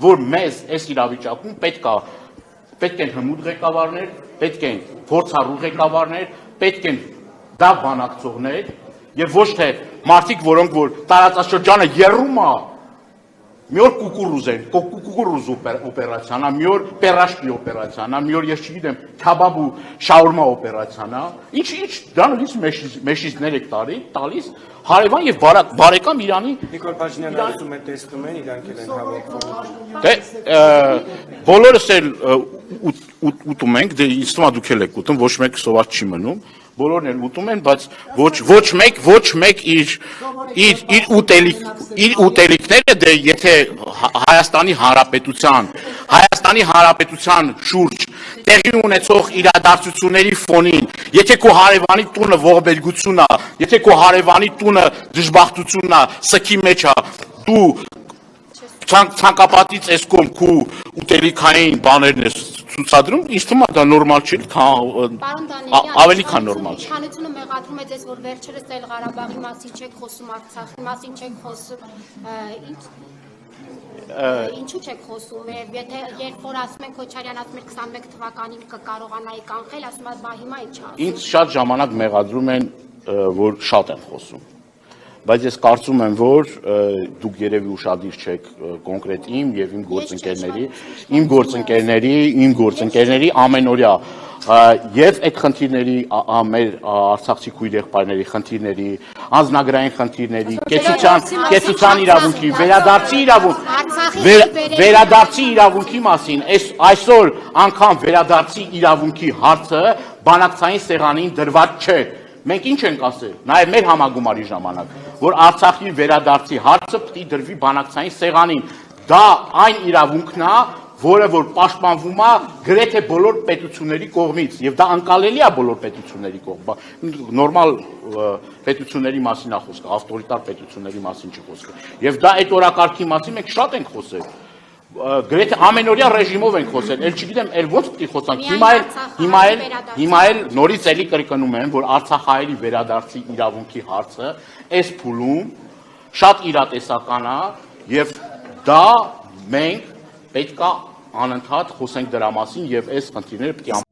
որ մեզ այս իրավիճակում պետք են հմուտ ղեկավարներ, պետք են փորձառու ղեկավարներ, պետք են դա բանակցողներ եւ ոչ թե մարդիկ, որոնք որ տարածաշրջանը եռում է մի օր կուկուրուզ օպերացիան, մի օր պերաշկի օպերացիան, մի օր ես չգիտեմ քաբաբ ու շաուրմա օպերացիան, ինչ դա նույնիսկ մեշիզներ եք տալիս հարևան եւ բարեկամ Իրանի Նիկոլ Փաշինյանը ասում է տեսնում են իրանք են հավաքվում Դե բոլորս էլ ուտում ենք, դե ինձ թվում է դուք էլ եք ուտում, ոչ մեկ սոված չի մնում, բոլորն էլ ուտում են, բայց ոչ մեկ իր ուտելիքները դե եթե Հայաստանի Հանրապետության շուրջ տեղի ունեցող իրադարձությունների ֆոնին, եթե քո հարևանի տունը ողբերգություն է, եթե քո հարևանի տունը դժբախտություն է, սքի մեջ է, դու ցանկապատի ծեսկում քու ուտելիքային բաներն ես ցուցադրում, ինձ թվում է դա նորմալ չի, ավելի քան նորմալ չի։ Իշխանությունը մեղադրում է ձեզ, որ վերջերս էլ Ղարաբաղի մասին չեք խոսում, Արցախի մասին չեք խոսում, ինչու չեք խոսում, եթե երբ որ ասում են Քոչարյան ասում էր 21 թվականին կկարողանայի կանխել, ասում է բա հիմա ինչ ասում։ Ինձ շատ ժամանակ մեղադրում են, որ շատ եմ խոսում, բայց ես կարծում եմ, որ դուք երևի ուշադիր չեք կոնկրետ իմ եւ իմ գործընկերների ամենօրյա եւ այդ խնդիրների մեր արցախցի քույր եղբայրների խնդիրների, անձնագրային խնդիրների, կեցության իրավունքի, վերադարձի իրավունքի մասին, այսօր անգամ վերադարձի իրավունքի հարցը բանակցային սեղանին դրված չէ։ Մենք ինչ ենք ասել, նաև մեր համագումարի ժամանակ, որ Արցախի վերադարձի հարցը պետք է դրվի բանակցային սեղանին։ Դա այն իրավունքն է, որը որ պաշտպանվում է գրեթե բոլոր պետությունների կողմից, եւ դա անկալելի է բոլոր պետությունների կողմից։ Նորմալ պետությունների մասին է խոսքը, ավտորիտար պետությունների մասին չի խոսքը։ Եվ դա այդ օրակարգի մասին մենք շատ ենք խոսել։ Գրեթե ամենօրյա ռեժիմով ենք խոսել, էլ չգիտեմ, էլ ոնց պետք է խոսանք։ Հիմա էլ նորից էլի կրկնում եմ, որ արցախահայերի վերադարձի իրավունքի հարցը այս փուլում շատ իրատեսական է եւ դա մենք պետք է անընդհատ խոսենք դրա մասին եւ այս խնդիրները պետք է